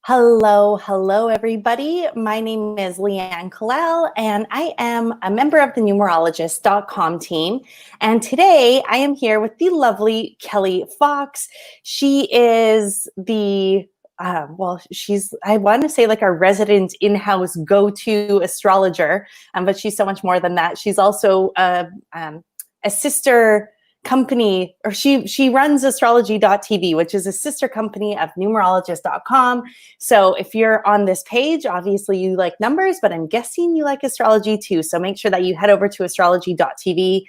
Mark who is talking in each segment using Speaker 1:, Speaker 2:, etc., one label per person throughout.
Speaker 1: Hello, everybody. My name is Leanne Kalal, and I am a member of the numerologist.com team. And today I am here with the lovely Kelli Fox. She is I want to say like our resident in-house go-to astrologer, but she's so much more than that. She's also a sister company, or she runs astrology.tv, which is a sister company of numerologist.com. So if you're on this page, obviously you like numbers, but I'm guessing you like astrology too. So make sure that you head over to astrology.tv.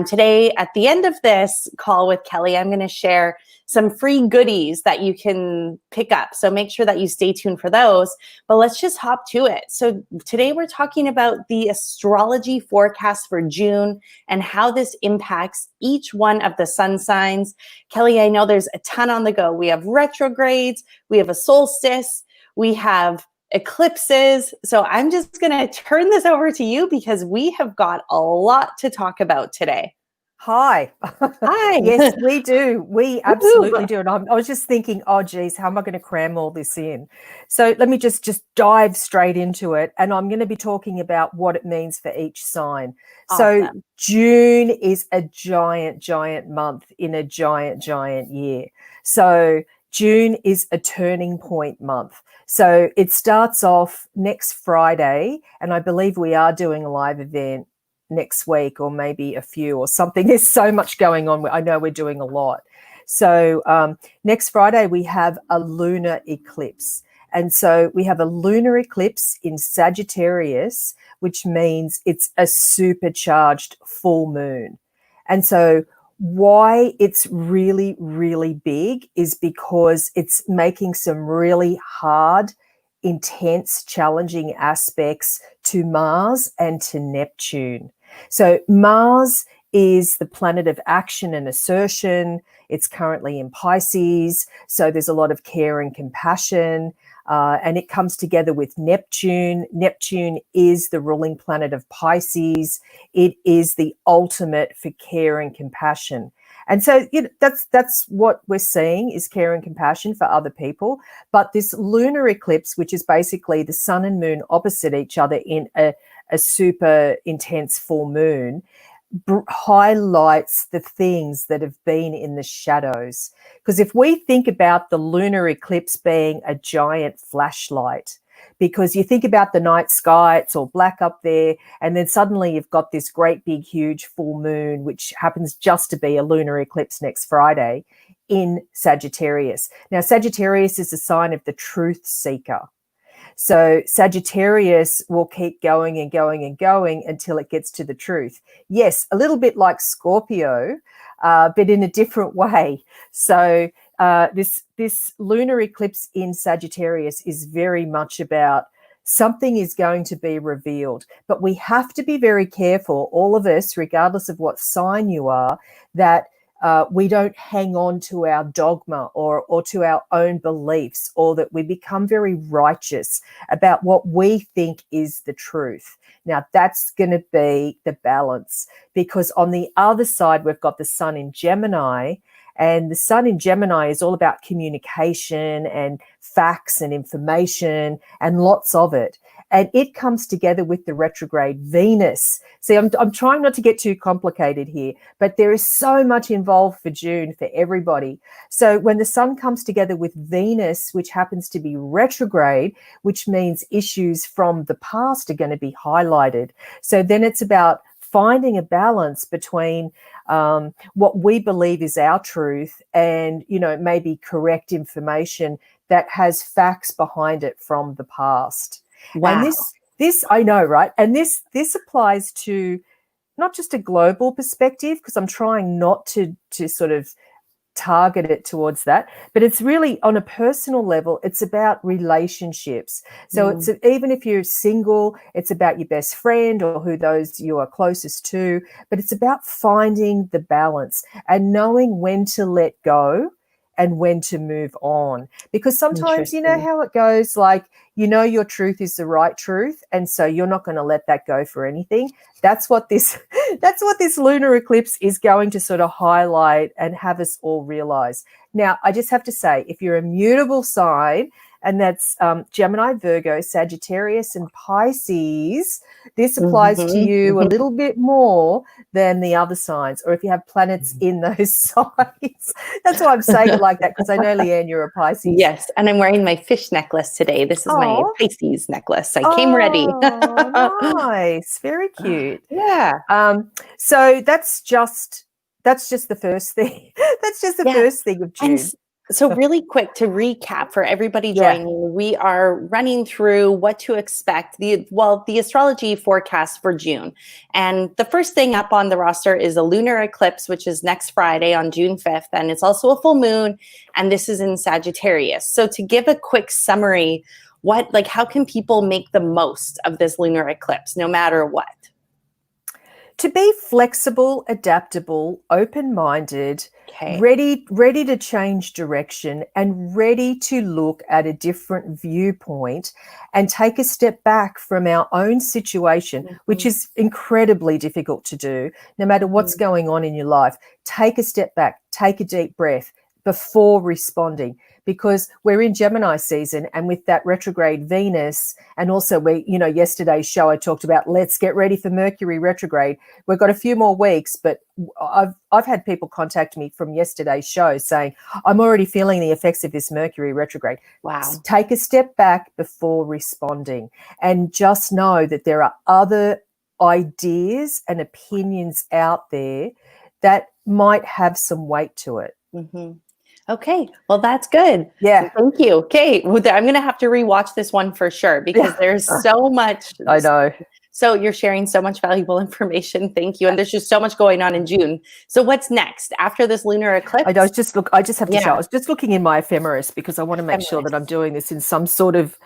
Speaker 1: Today, at the end of this call with Kelli, I'm going to share some free goodies that you can pick up. So make sure that you stay tuned for those. But let's just hop to it. So today we're talking about the astrology forecast for June and how this impacts each one of the sun signs. Kelli, I know there's a ton on the go. We have retrogrades, we have a solstice, we have eclipses. So I'm just going to turn this over to you because we have got a lot to talk about today.
Speaker 2: Hi.
Speaker 1: Hi.
Speaker 2: Yes, we do. We absolutely do. And I was just thinking, oh, geez, how am I going to cram all this in? So let me just dive straight into it. And I'm going to be talking about what it means for each sign.
Speaker 1: Awesome.
Speaker 2: So June is a giant month in a giant year. So June is a turning point month. So it starts off next Friday, and I believe we are doing a live event next week, or maybe a few or something. There's so much going on. I know we're doing a lot. So next Friday we have a lunar eclipse. And so we have a lunar eclipse in Sagittarius, which means it's a supercharged full moon. And so why it's really big is because it's making some really hard, intense, challenging aspects to Mars and to Neptune. So Mars is the planet of action and assertion. It's currently in Pisces, so there's a lot of care and compassion, and it comes together with Neptune. Neptune is the ruling planet of Pisces. It is the ultimate for care and compassion. And so that's what we're seeing is care and compassion for other people. But this lunar eclipse, which is basically the sun and moon opposite each other in a super intense full moon, highlights the things that have been in the shadows. Because if we think about the lunar eclipse being a giant flashlight, because you think about the night sky, it's all black up there, and then suddenly you've got this great big huge full moon, which happens just to be a lunar eclipse next Friday in Sagittarius. Now, Sagittarius is a sign of the truth seeker. So Sagittarius will keep going and going and going until it gets to the truth. Yes, a little bit like Scorpio, but in a different way. So this lunar eclipse in Sagittarius is very much about something is going to be revealed. But we have to be very careful, all of us, regardless of what sign you are, that we don't hang on to our dogma or to our own beliefs, or that we become very righteous about what we think is the truth. Now, that's going to be the balance, because on the other side, we've got the sun in Gemini, and the sun in Gemini is all about communication and facts and information and lots of it. And it comes together with the retrograde Venus. See, I'm trying not to get too complicated here, but there is so much involved for June for everybody. So when the sun comes together with Venus, which happens to be retrograde, which means issues from the past are going to be highlighted. So then it's about finding a balance between what we believe is our truth and, maybe correct information that has facts behind it from the past.
Speaker 1: Wow.
Speaker 2: And this I know, right? And this applies to not just a global perspective, because I'm trying not to sort of target it towards that, but it's really on a personal level. It's about relationships. So it's even if you're single, it's about your best friend or who those you are closest to, but it's about finding the balance and knowing when to let go and when to move on. Because sometimes, you know how it goes, like, your truth is the right truth, and so you're not going to let that go for anything. That's what this lunar eclipse is going to sort of highlight and have us all realize. Now, I just have to say, if you're a mutable sign and that's Gemini, Virgo, Sagittarius, and Pisces. This applies to you a little bit more than the other signs, or if you have planets in those signs. That's why I'm saying it like that, because I know, Leanne, you're a Pisces.
Speaker 1: Yes, and I'm wearing my fish necklace today. This is my Pisces necklace. I came ready.
Speaker 2: Nice, very cute.
Speaker 1: Yeah.
Speaker 2: So that's just the first thing. That's just the first thing of June.
Speaker 1: So really quick to recap for everybody joining, we are running through what to expect, the astrology forecast for June. And the first thing up on the roster is a lunar eclipse, which is next Friday on June 5th. And it's also a full moon, and this is in Sagittarius. So to give a quick summary, how can people make the most of this lunar eclipse, no matter what?
Speaker 2: To be flexible, adaptable, open-minded, ready to change direction, and ready to look at a different viewpoint and take a step back from our own situation, which is incredibly difficult to do, no matter what's going on in your life. Take a step back, take a deep breath before responding, because we're in Gemini season, and with that retrograde Venus, and also yesterday's show I talked about, let's get ready for Mercury retrograde. We've got a few more weeks, but I've had people contact me from yesterday's show saying, I'm already feeling the effects of this Mercury retrograde.
Speaker 1: Wow.
Speaker 2: So take a step back before responding, and just know that there are other ideas and opinions out there that might have some weight to it.
Speaker 1: Okay, well, that's good.
Speaker 2: Yeah.
Speaker 1: Thank you. Okay, well, I'm going to have to rewatch this one for sure, because there's so much.
Speaker 2: I know.
Speaker 1: So you're sharing so much valuable information. Thank you. And there's just so much going on in June. So what's next after this lunar eclipse?
Speaker 2: I just have to show. I was just looking in my ephemeris, because I want to make sure that I'm doing this in some sort of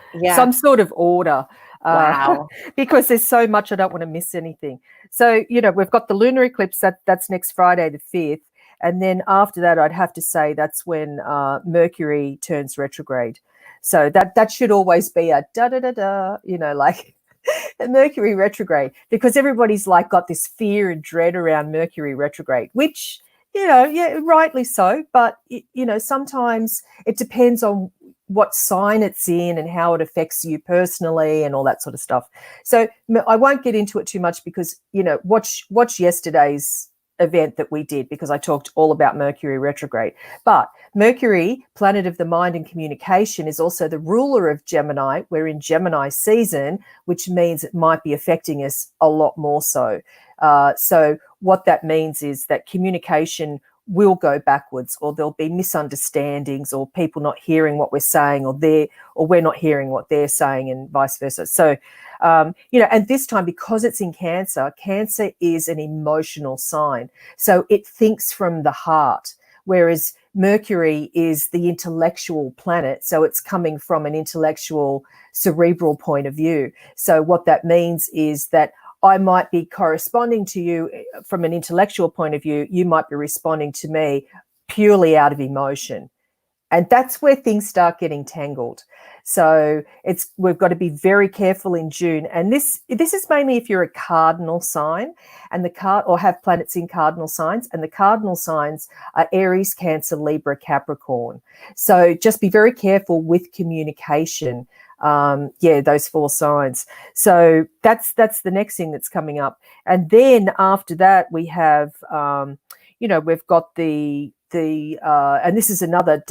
Speaker 2: order.
Speaker 1: Wow.
Speaker 2: Because there's so much, I don't want to miss anything. So, we've got the lunar eclipse, that's next Friday the 5th. And then after that, I'd have to say that's when Mercury turns retrograde. So that should always be a da-da-da-da, a Mercury retrograde, because everybody's got this fear and dread around Mercury retrograde, which, rightly so. But, sometimes it depends on what sign it's in and how it affects you personally and all that sort of stuff. So I won't get into it too much, because, watch yesterday's event that we did, because I talked all about Mercury retrograde. But Mercury, planet of the mind and communication, is also the ruler of Gemini. We're in Gemini season, which means it might be affecting us a lot more so. So what that means is that communication will go backwards, or there'll be misunderstandings, or people not hearing what we're saying, or we're not hearing what they're saying, and vice versa. So, and this time, because it's in Cancer is an emotional sign. So it thinks from the heart, whereas Mercury is the intellectual planet. So it's coming from an intellectual, cerebral point of view. So what that means is that I might be corresponding to you from an intellectual point of view. You might be responding to me purely out of emotion. And that's where things start getting tangled. So we've got to be very careful in June. And this is mainly if you're a cardinal sign or have planets in cardinal signs. And the cardinal signs are Aries, Cancer, Libra, Capricorn. So just be very careful with communication. Those 4 signs. So that's the next thing that's coming up. And then after that, we have, we've got the and this is another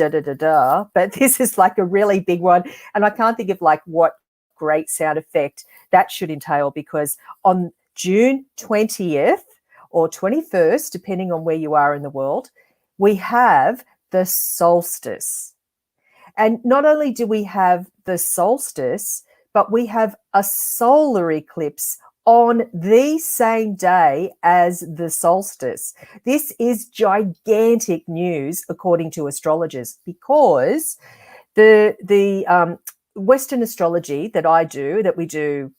Speaker 2: but this is like a really big one. And I can't think of what great sound effect that should entail, because on June 20th or 21st, depending on where you are in the world, we have the solstice. And not only do we have the solstice, but we have a solar eclipse on the same day as the solstice. This is gigantic news, according to astrologers, because the Western astrology that we do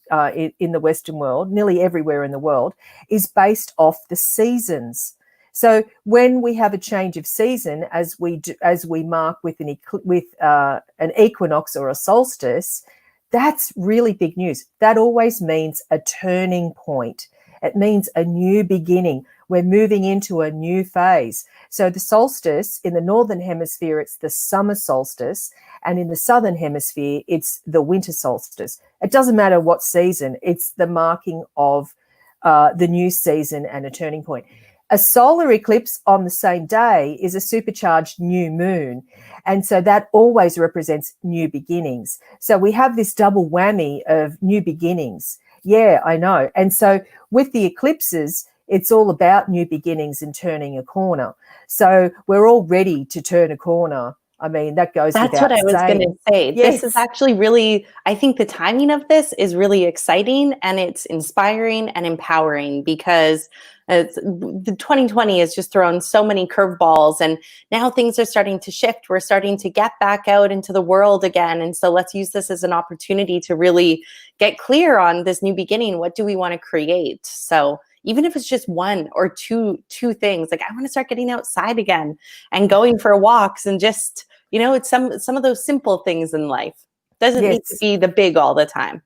Speaker 2: in the Western world, nearly everywhere in the world, is based off the seasons. So when we have a change of season, as we mark with an equinox or a solstice, that's really big news. That always means a turning point. It means a new beginning. We're moving into a new phase. So the solstice in the northern hemisphere, it's the summer solstice, and in the southern hemisphere, it's the winter solstice. It doesn't matter what season, it's the marking of the new season and a turning point. A solar eclipse on the same day is a supercharged new moon. And so that always represents new beginnings. So we have this double whammy of new beginnings. Yeah, I know. And so with the eclipses, it's all about new beginnings and turning a corner. So we're all ready to turn a corner. I mean, that goes
Speaker 1: That's
Speaker 2: without
Speaker 1: what I was going
Speaker 2: saying.
Speaker 1: to say.
Speaker 2: Yes.
Speaker 1: This is actually really, I think the timing of this is really exciting, and it's inspiring and empowering, because the 2020 has just thrown so many curveballs, and now things are starting to shift. We're starting to get back out into the world again. And so let's use this as an opportunity to really get clear on this new beginning. What do we want to create? So even if it's just one or two things, like I want to start getting outside again and going for walks, and just, you know, it's some of those simple things in life. Doesn't need to be the big all the time.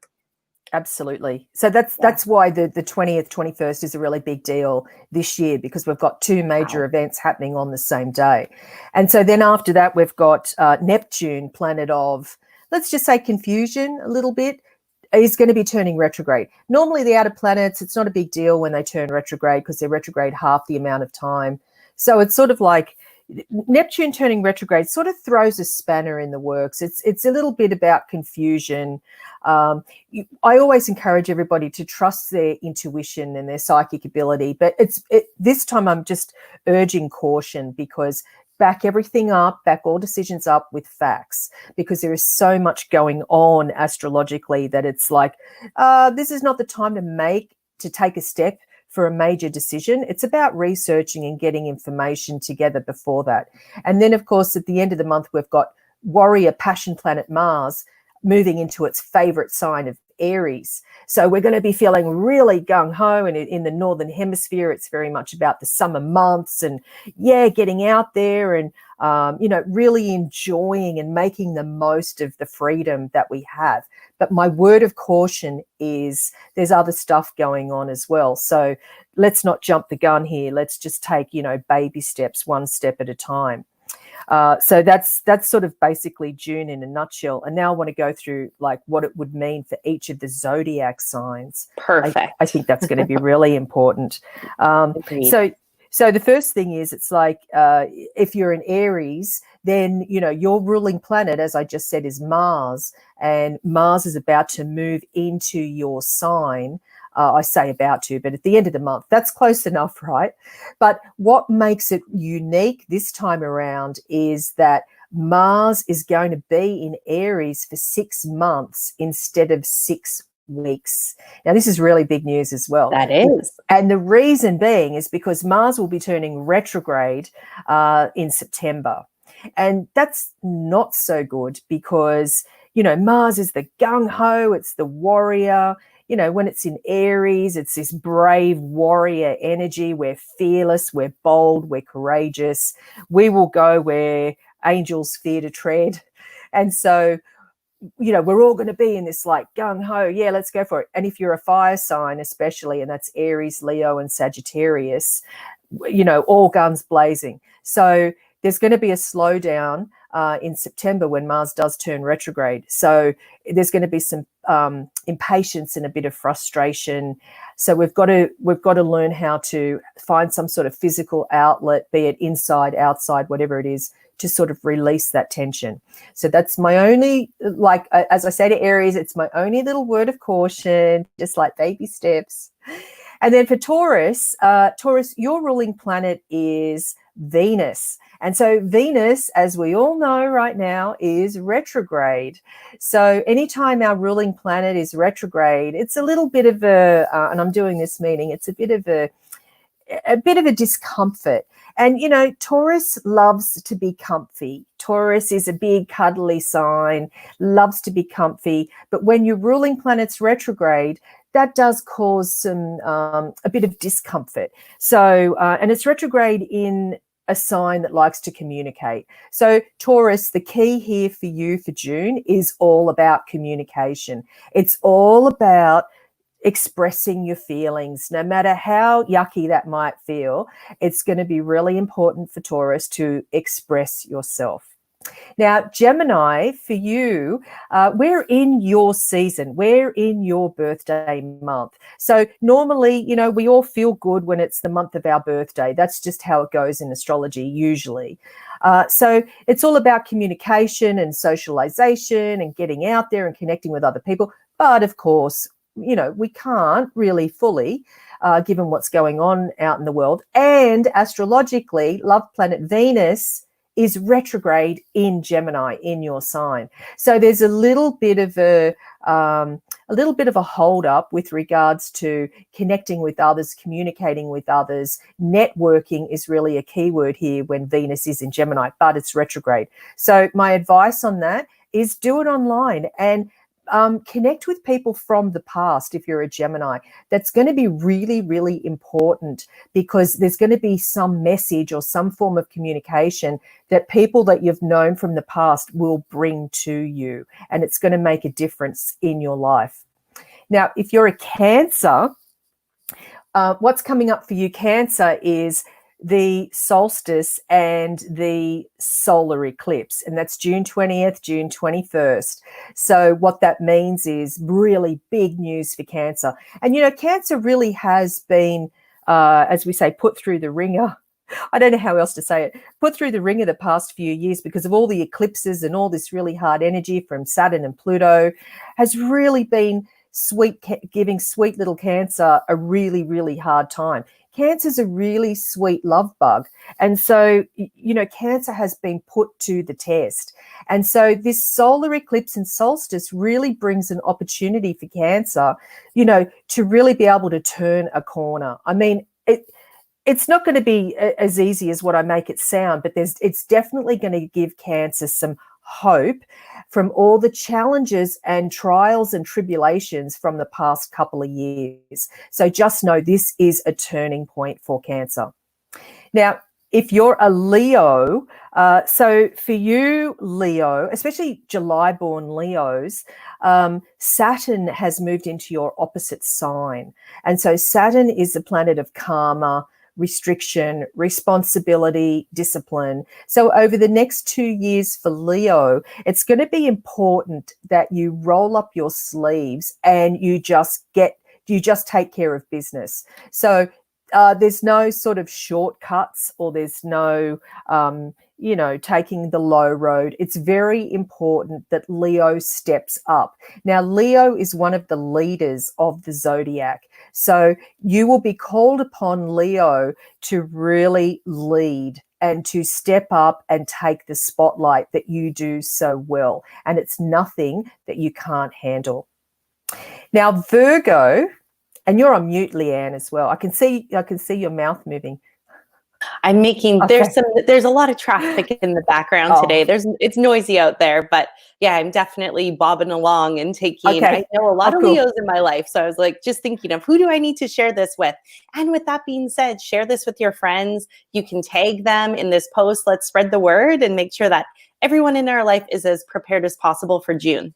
Speaker 2: Absolutely. So that's why the 20th, 21st is a really big deal this year, because we've got two major events happening on the same day. And so then after that, we've got Neptune, planet of, let's just say, confusion a little bit, is going to be turning retrograde. Normally the outer planets, it's not a big deal when they turn retrograde, because they're retrograde half the amount of time. So it's sort of like Neptune turning retrograde sort of throws a spanner in the works. It's a little bit about confusion. I always encourage everybody to trust their intuition and their psychic ability, but this time I'm just urging caution, because back everything up, back all decisions up with facts, because there is so much going on astrologically that it's like, this is not the time to take a step for a major decision. It's about researching and getting information together before that. And then, of course, at the end of the month, we've got warrior passion planet Mars moving into its favorite sign of Aries. So we're going to be feeling really gung-ho, and in the northern hemisphere, it's very much about the summer months and getting out there and really enjoying and making the most of the freedom that we have. But my word of caution is there's other stuff going on as well. So let's not jump the gun here. Let's just take, baby steps, one step at a time. So that's sort of basically June in a nutshell. And now I want to go through like what it would mean for each of the Zodiac signs.
Speaker 1: Perfect.
Speaker 2: I think that's going to be really important. So the first thing is, it's like if you're an Aries, then, your ruling planet, as I just said, is Mars, and Mars is about to move into your sign. I say about to, but at the end of the month, that's close enough, right? But what makes it unique this time around is that Mars is going to be in Aries for 6 months instead of 6 weeks. Now, this is really big news as well.
Speaker 1: That is.
Speaker 2: And the reason being is because Mars will be turning retrograde in September. And that's not so good, because, Mars is the gung-ho, it's the warrior. When it's in Aries, it's this brave warrior energy. We're fearless, we're bold, we're courageous. We will go where angels fear to tread. And so, we're all going to be in this like gung-ho, let's go for it. And if you're a fire sign especially, and that's Aries, Leo, and Sagittarius, all guns blazing. So there's going to be a slowdown in September when Mars does turn retrograde. So there's going to be some impatience and a bit of frustration. So we've got to learn how to find some sort of physical outlet, be it inside, outside, whatever it is, to sort of release that tension. So that's my only, as I say to Aries, it's my only little word of caution, just like baby steps. And then for Taurus, your ruling planet is Venus. And so Venus, as we all know right now, is retrograde. So anytime our ruling planet is retrograde, it's a little bit of and I'm doing this meaning, it's a bit of a discomfort. And, Taurus loves to be comfy. Taurus is a big, cuddly sign, loves to be comfy. But when your ruling planet's retrograde, that does cause a bit of discomfort. So, and it's retrograde in a sign that likes to communicate. So Taurus, the key here for you for June is all about communication. It's all about expressing your feelings, no matter how yucky that might feel. It's going to be really important for Taurus to express yourself. Now, Gemini, for you, we're in your season. We're in your birthday month. So normally, you know, we all feel good when it's the month of our birthday. That's just how it goes in astrology, usually. So it's all about communication and socialization and getting out there and connecting with other people. But of course, you know, we can't really fully, given what's going on out in the world. And astrologically, love planet Venus is retrograde in Gemini, in your sign. So there's a little bit of a hold up with regards to connecting with others, communicating with others. Networking is really a key word here when Venus is in Gemini, but it's retrograde. So my advice on that is do it online and connect with people from the past if you're a Gemini. That's going to be really, really important, because there's going to be some message or some form of communication that people that you've known from the past will bring to you, and it's going to make a difference in your life. Now, if you're a Cancer, what's coming up for you, Cancer, is the solstice and the solar eclipse, and that's June 20th, June 21st. So what that means is really big news for Cancer. And, you know, Cancer really has been, as we say, put through the ringer. I don't know how else to say it, put through the ringer the past few years because of all the eclipses and all this really hard energy from Saturn and Pluto has really been giving sweet little Cancer a really, really hard time. Cancer's a really sweet love bug. And so, you know, Cancer has been put to the test. And so this solar eclipse and solstice really brings an opportunity for Cancer, you know, to really be able to turn a corner. I mean, it's not going to be as easy as what I make it sound, but it's definitely going to give Cancer some hope from all the challenges and trials and tribulations from the past couple of years. So just know this is a turning point for Cancer. Now, if you're a Leo, so for you, Leo, especially July-born Leos, Saturn has moved into your opposite sign. And so Saturn is the planet of karma, restriction, responsibility, discipline. So over the next 2 years for Leo, it's going to be important that you roll up your sleeves and you just take care of business. So there's no sort of shortcuts, or there's no, you know, taking the low road. It's very important that Leo steps up. Now, Leo is one of the leaders of the Zodiac. So you will be called upon, Leo, to really lead and to step up and take the spotlight that you do so well. And it's nothing that you can't handle. Now, Virgo, and you're on mute, Leanne, as well. I can see your mouth moving.
Speaker 1: I'm making,
Speaker 2: Okay.
Speaker 1: there's a lot of traffic in the background today. It's noisy out there, but yeah, I'm definitely bobbing along and taking, I know a lot of Leos in my life. So I was like, just thinking of who do I need to share this with? And with that being said, share this with your friends. You can tag them in this post. Let's spread the word and make sure that everyone in our life is as prepared as possible for June.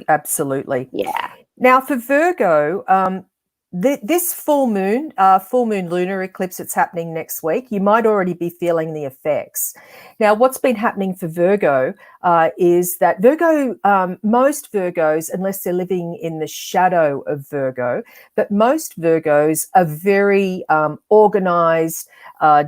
Speaker 2: Absolutely.
Speaker 1: Yeah.
Speaker 2: Now for Virgo, this full moon lunar eclipse that's happening next week, you might already be feeling the effects. Now, what's been happening for Virgo is that most Virgos, unless they're living in the shadow of Virgo, but most Virgos are very organized,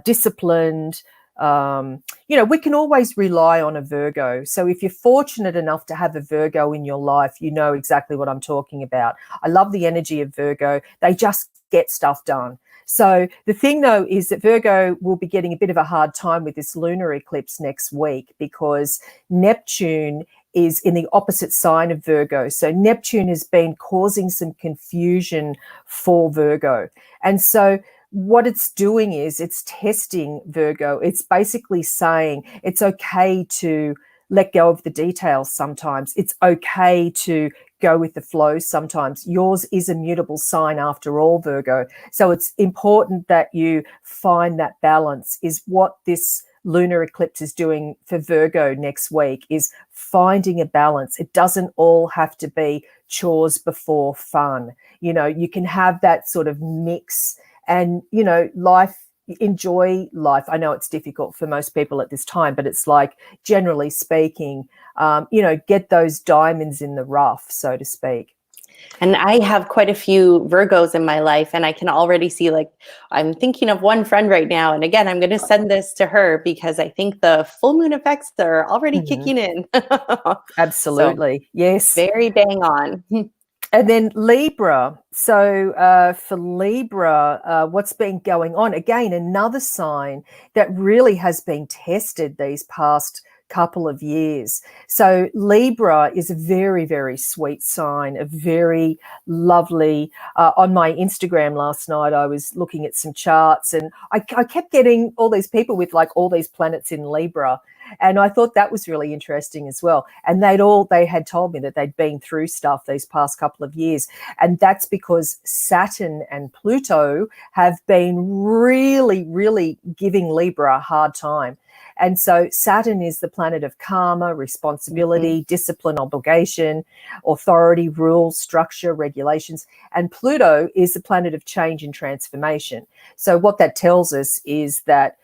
Speaker 2: disciplined. You know, we can always rely on a Virgo. So if you're fortunate enough to have a Virgo in your life, you know exactly what I'm talking about. I love the energy of Virgo. They just get stuff done. So the thing, though, is that Virgo will be getting a bit of a hard time with this lunar eclipse next week, because Neptune is in the opposite sign of Virgo. So Neptune has been causing some confusion for Virgo. And so what it's doing is it's testing Virgo. It's basically saying it's okay to let go of the details sometimes. It's okay to go with the flow sometimes. Yours is a mutable sign after all, Virgo. So it's important that you find that balance, is what this lunar eclipse is doing for Virgo next week is finding a balance. It doesn't all have to be chores before fun. You know, you can have that sort of mix and, you know, enjoy life. I know it's difficult for most people at this time, but it's like, generally speaking, you know, get those diamonds in the rough, so to speak.
Speaker 1: And I have quite a few Virgos in my life, and I can already see, like, I'm thinking of one friend right now. And again, I'm going to send this to her because I think the full moon effects are already kicking in. So
Speaker 2: Absolutely. Yes.
Speaker 1: very bang on.
Speaker 2: And then Libra. So for Libra, what's been going on? Again, another sign that really has been tested these past couple of years. So Libra is a very, very sweet sign, a very lovely. On my Instagram last night, I was looking at some charts, and I kept getting all these people with like all these planets in Libra. And I thought that was really interesting as well. And they had told me that they'd been through stuff these past couple of years. And that's because Saturn and Pluto have been really, really giving Libra a hard time. And so Saturn is the planet of karma, responsibility, discipline, obligation, authority, rules, structure, regulations. And Pluto is the planet of change and transformation. So what that tells us is that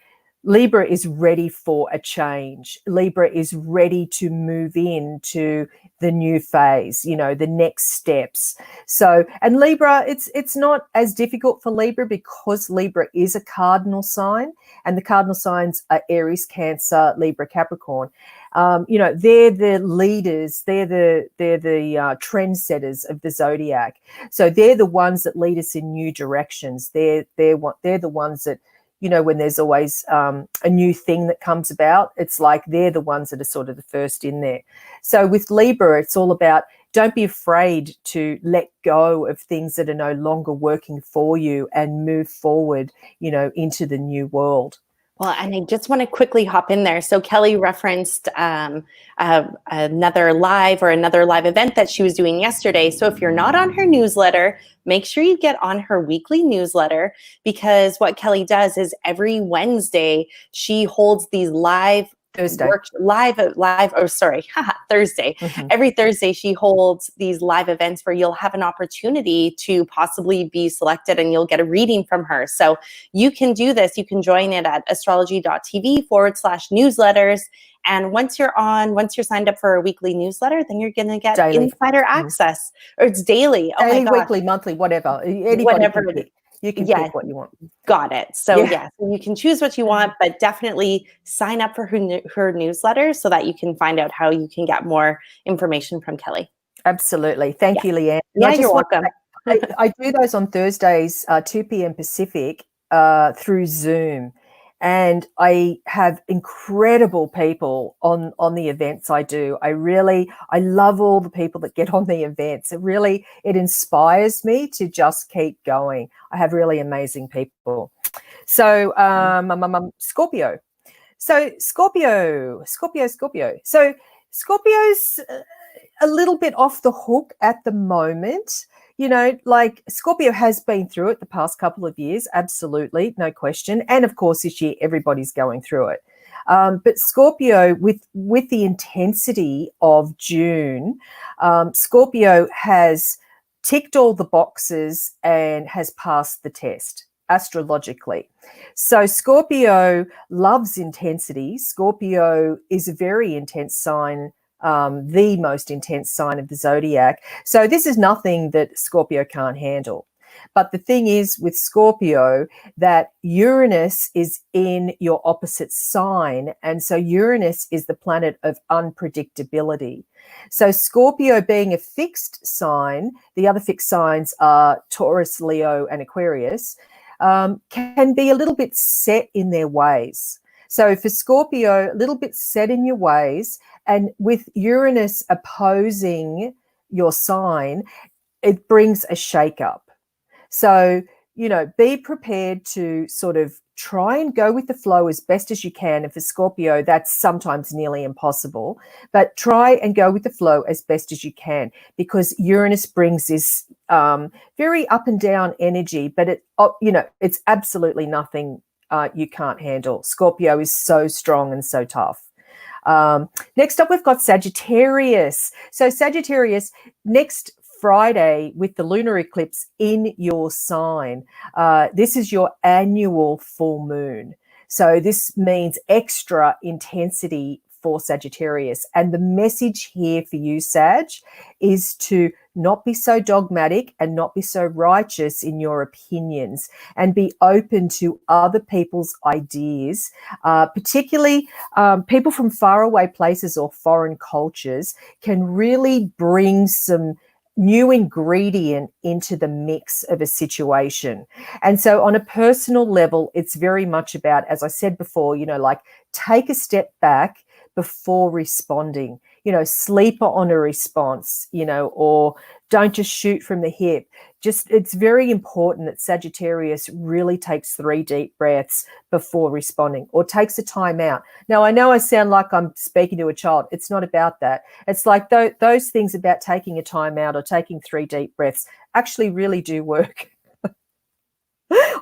Speaker 2: Libra is ready for a change. Libra is ready to move into the new phase, you know, the next steps. So, and Libra, it's not as difficult for Libra because Libra is a cardinal sign, and the cardinal signs are Aries, Cancer, Libra, Capricorn. You know, they're the leaders, they're the trendsetters of the zodiac. So they're the ones that lead us in new directions. They're the ones that, you know, when there's always a new thing that comes about, it's like they're the ones that are sort of the first in there. So with Libra, it's all about, don't be afraid to let go of things that are no longer working for you and move forward, you know, into the new world.
Speaker 1: Well, and I just want to quickly hop in there. So Kelli referenced another live event that she was doing yesterday. So if you're not on her newsletter, make sure you get on her weekly newsletter, because what Kelli does is every Wednesday she holds these Thursday. Every Thursday she holds these live events where you'll have an opportunity to possibly be selected and you'll get a reading from her. So you can do this. You can join it at astrology.tv/newsletters. And once you're signed up for a weekly newsletter, then you're going to get daily insider access, or it's daily. Oh
Speaker 2: daily,
Speaker 1: my gosh.
Speaker 2: weekly, monthly, whatever. Whatever it is. You can pick what you want.
Speaker 1: Got it. So so you can choose what you want, but definitely sign up for her newsletter so that you can find out how you can get more information from Kelli.
Speaker 2: Absolutely. Thank you, Leanne.
Speaker 1: Yeah, you're welcome.
Speaker 2: I do those on Thursdays, 2 p.m. Pacific, through Zoom. And I have incredible people on the events I do. I love all the people that get on the events. It inspires me to just keep going. I have really amazing people. So Scorpio. So Scorpio. So Scorpio's a little bit off the hook at the moment. You know, like Scorpio has been through it the past couple of years, absolutely, no question. And of course, this year, everybody's going through it. But Scorpio, with the intensity of June, Scorpio has ticked all the boxes and has passed the test astrologically. So Scorpio loves intensity. Scorpio is a very intense sign, the most intense sign of the zodiac. So this is nothing that Scorpio can't handle. But the thing is with Scorpio that Uranus is in your opposite sign. And so Uranus is the planet of unpredictability. So Scorpio being a fixed sign, the other fixed signs are Taurus, Leo, and Aquarius, can be a little bit set in their ways. So for Scorpio, a little bit set in your ways, and with Uranus opposing your sign, it brings a shakeup. So, you know, be prepared to sort of try and go with the flow as best as you can. And for Scorpio, that's sometimes nearly impossible, but try and go with the flow as best as you can, because Uranus brings this very up and down energy, but it's absolutely nothing you can't handle. Scorpio is so strong and so tough. Next up, we've got Sagittarius. So Sagittarius, next Friday with the lunar eclipse in your sign, this is your annual full moon. So this means extra intensity for Sagittarius. And the message here for you, Sag, is to not be so dogmatic and not be so righteous in your opinions, and be open to other people's ideas, particularly people from faraway places or foreign cultures can really bring some new ingredient into the mix of a situation. And so on a personal level, it's very much about, as I said before, like take a step back before responding, sleep on a response, or don't just shoot from the hip. It's very important that Sagittarius really takes 3 deep breaths before responding, or takes a time out. Now, I know I sound like I'm speaking to a child. It's not about that. It's like those things about taking a time out or taking 3 deep breaths actually really do work.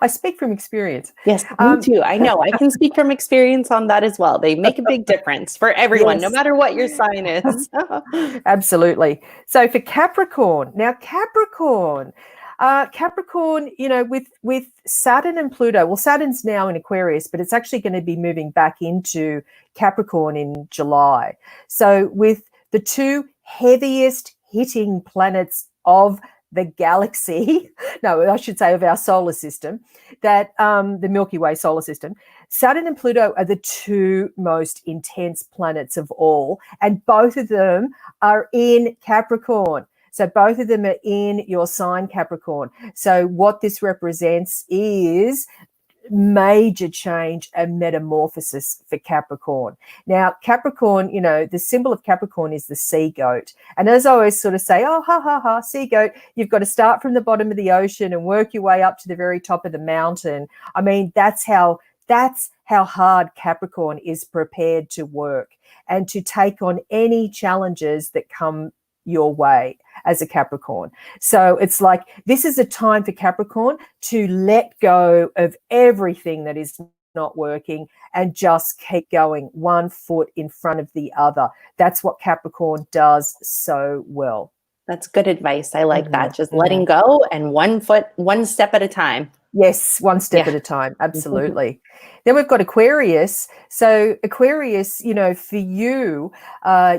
Speaker 2: I speak from experience.
Speaker 1: Yes, me too. I know. I can speak from experience on that as well. They make a big difference for everyone, no matter what your sign is.
Speaker 2: Absolutely. So for Capricorn, now Capricorn, with Saturn and Pluto, well, Saturn's now in Aquarius, but it's actually going to be moving back into Capricorn in July. So with the 2 heaviest hitting planets of the galaxy, no, I should say of our solar system, that the Milky Way solar system, Saturn and Pluto are the 2 most intense planets of all, and both of them are in Capricorn. So both of them are in your sign, Capricorn. So what this represents is major change and metamorphosis for Capricorn. Now, Capricorn, the symbol of Capricorn is the sea goat. And as I always sort of say, oh, ha, ha, ha, sea goat, you've got to start from the bottom of the ocean and work your way up to the very top of the mountain. I mean, that's how hard Capricorn is prepared to work and to take on any challenges that come your way as a Capricorn. So it's like, this is a time for Capricorn to let go of everything that is not working and just keep going, 1 foot in front of the other. That's what Capricorn does so well.
Speaker 1: That's good advice. I like that. Just letting go and 1 step at a time.
Speaker 2: Yes, 1 step at a time. Absolutely. Then we've got Aquarius. So Aquarius, for you,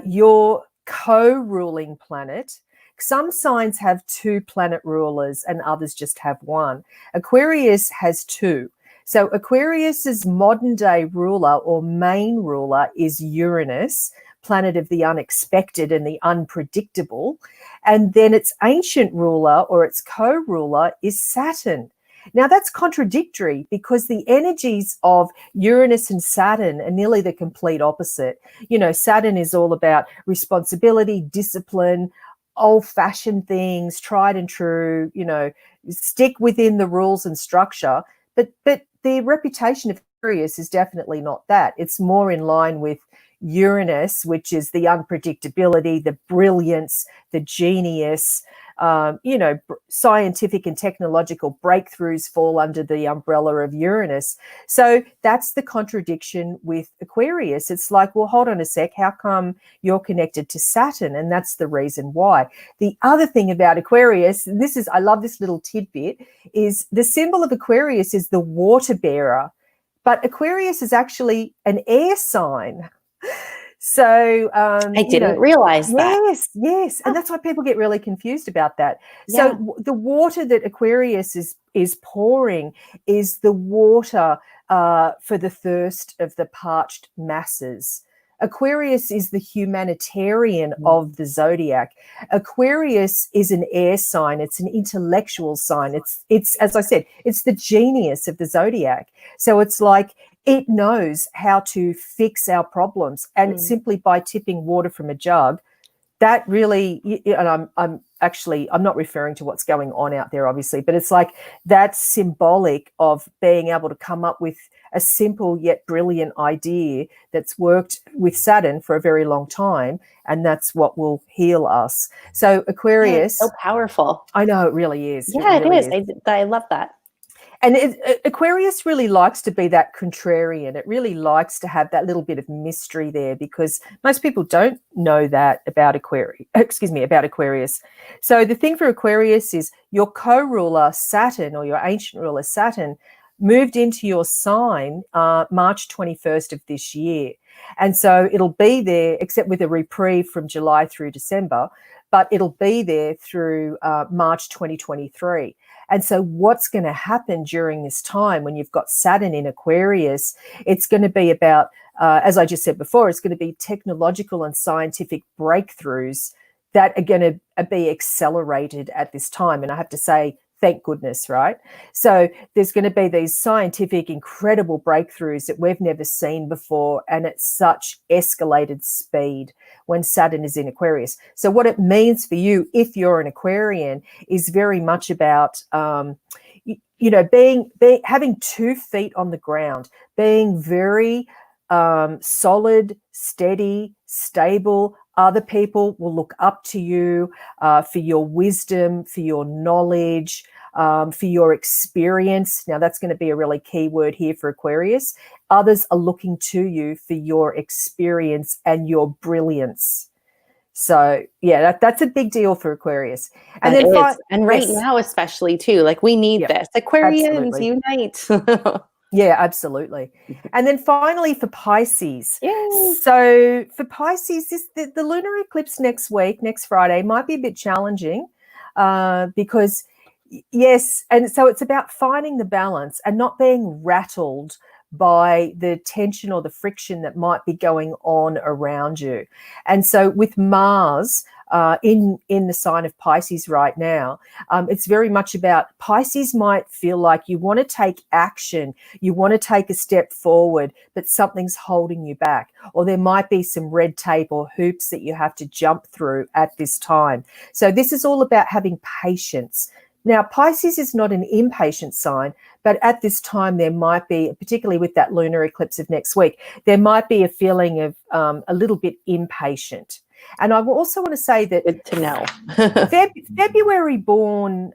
Speaker 2: your co-ruling planet. Some signs have 2 planet rulers and others just have 1. Aquarius has 2. So Aquarius's modern day ruler or main ruler is Uranus, planet of the unexpected and the unpredictable. And then its ancient ruler or its co-ruler is Saturn. Now, that's contradictory because the energies of Uranus and Saturn are nearly the complete opposite. Saturn is all about responsibility, discipline, old-fashioned things, tried and true, stick within the rules and structure. But the reputation of Aquarius is definitely not that. It's more in line with Uranus, which is the unpredictability, the brilliance, the genius. Scientific and technological breakthroughs fall under the umbrella of Uranus. So that's the contradiction with Aquarius. It's like, well, hold on a sec. How come you're connected to Saturn? And that's the reason why. The other thing about Aquarius, and I love this little tidbit, is the symbol of Aquarius is the water bearer, but Aquarius is actually an air sign. So
Speaker 1: I didn't realize that.
Speaker 2: Yes. And that's why people get really confused about that. Yeah. So the water that Aquarius is pouring is the water for the thirst of the parched masses. Aquarius is the humanitarian of the zodiac. Aquarius is an air sign. It's an intellectual sign. It's as I said, it's the genius of the zodiac. So it's like it knows how to fix our problems, and simply by tipping water from a jug, that really, and I'm not referring to what's going on out there, obviously, but it's like that's symbolic of being able to come up with a simple yet brilliant idea that's worked with Saturn for a very long time, and that's what will heal us. So Aquarius,
Speaker 1: so powerful.
Speaker 2: I know it really is.
Speaker 1: Yeah, it is. I love that.
Speaker 2: And Aquarius really likes to be that contrarian. It really likes to have that little bit of mystery there, because most people don't know that about Aquarius. Excuse me, about Aquarius. So the thing for Aquarius is your co-ruler Saturn, or your ancient ruler Saturn, moved into your sign March 21st of this year. And so it'll be there, except with a reprieve from July through December, but it'll be there through March 2023. And so what's going to happen during this time when you've got Saturn in Aquarius, it's going to be about, as I just said before, it's going to be technological and scientific breakthroughs that are going to be accelerated at this time. And I have to say, thank goodness, right? So there's going to be these scientific, incredible breakthroughs that we've never seen before, and at such escalated speed when Saturn is in Aquarius. So what it means for you, if you're an Aquarian, is very much about, being having 2 feet on the ground, being very solid, steady, stable. Other people will look up to you for your wisdom, for your knowledge, for your experience. Now, that's going to be a really key word here for Aquarius. Others are looking to you for your experience and your brilliance. So, yeah, that's a big deal for Aquarius. And
Speaker 1: That
Speaker 2: then,
Speaker 1: is. And right now, especially too, like we need this. Aquarians,
Speaker 2: absolutely.
Speaker 1: Unite.
Speaker 2: Yeah, absolutely. And then finally for Pisces.
Speaker 1: Yay.
Speaker 2: So for Pisces, the lunar eclipse next week, next Friday, might be a bit challenging because, yes, and so it's about finding the balance and not being rattled by the tension or the friction that might be going on around you. And so with Mars in the sign of Pisces right now, it's very much about, Pisces might feel like you want to take action, you want to take a step forward, but something's holding you back, or there might be some red tape or hoops that you have to jump through at this time. So this is all about having patience. Now, Pisces is not an impatient sign, but at this time there might be, particularly with that lunar eclipse of next week, there might be a feeling of a little bit impatient. And I also want to say that
Speaker 1: good to know.
Speaker 2: February born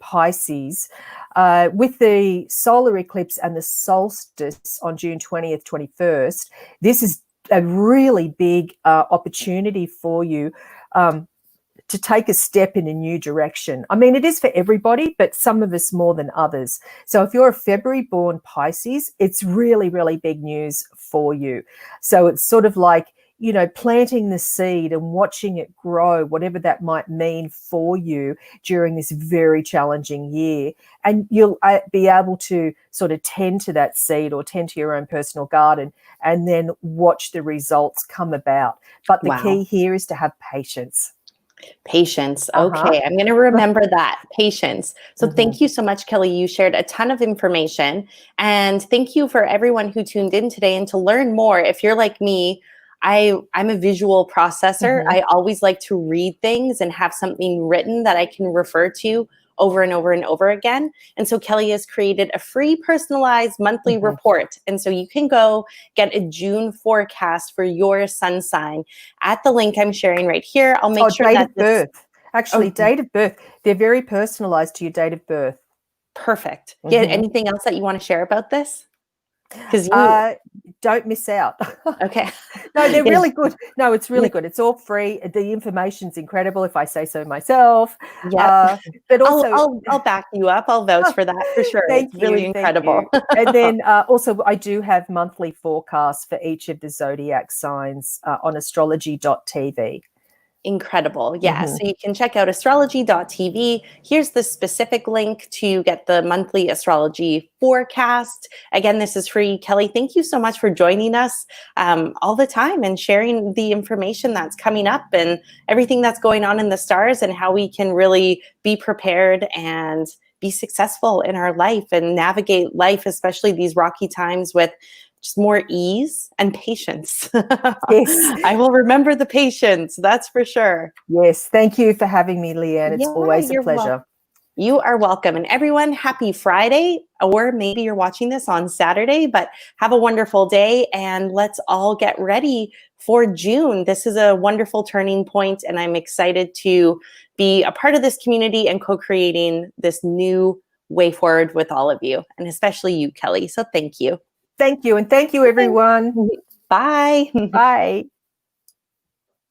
Speaker 2: Pisces, with the solar eclipse and the solstice on June 20th, 21st, this is a really big opportunity for you to take a step in a new direction. I mean, it is for everybody, but some of us more than others. So if you're a February born Pisces, it's really, really big news for you. So it's sort of like, planting the seed and watching it grow, whatever that might mean for you during this very challenging year. And you'll be able to sort of tend to that seed or tend to your own personal garden and then watch the results come about. But the key here is to have patience.
Speaker 1: Patience. Okay. I'm going to remember that. Patience. So thank you so much, Kelli. You shared a ton of information, and thank you for everyone who tuned in today. And to learn more, if you're like me, I'm a visual processor. I always like to read things and have something written that I can refer to over and over and over again. And so Kelli has created a free personalized monthly report. And so you can go get a June forecast for your sun sign at the link I'm sharing right here. I'll make sure
Speaker 2: date
Speaker 1: that
Speaker 2: of birth. Actually, date of birth. They're very personalized to your date of birth.
Speaker 1: Perfect. Yeah. Anything else that you want to share about this? Because
Speaker 2: don't miss out.
Speaker 1: Okay.
Speaker 2: No, they're really good. No, it's really good. It's all free. The information's incredible, if I say so myself.
Speaker 1: Yeah.
Speaker 2: But also,
Speaker 1: I'll back you up. I'll vouch for that for sure.
Speaker 2: Thank
Speaker 1: it's really incredible.
Speaker 2: And then also, I do have monthly forecasts for each of the Zodiac signs on astrology.tv.
Speaker 1: Incredible. Yeah. So you can check out astrology.tv. Here's the specific link to get the monthly astrology forecast. Again, this is free. Kelli, thank you so much for joining us all the time and sharing the information that's coming up and everything that's going on in the stars and how we can really be prepared and be successful in our life and navigate life, especially these rocky times, with just more ease and patience.
Speaker 2: Yes.
Speaker 1: I will remember the patience. That's for sure.
Speaker 2: Yes. Thank you for having me, Leanne. It's always a pleasure.
Speaker 1: You are welcome. And everyone, happy Friday, or maybe you're watching this on Saturday, but have a wonderful day. And let's all get ready for June. This is a wonderful turning point, and I'm excited to be a part of this community and co-creating this new way forward with all of you, and especially you, Kelli. So thank you.
Speaker 2: Thank you. And thank you, everyone.
Speaker 1: Bye.
Speaker 2: Bye.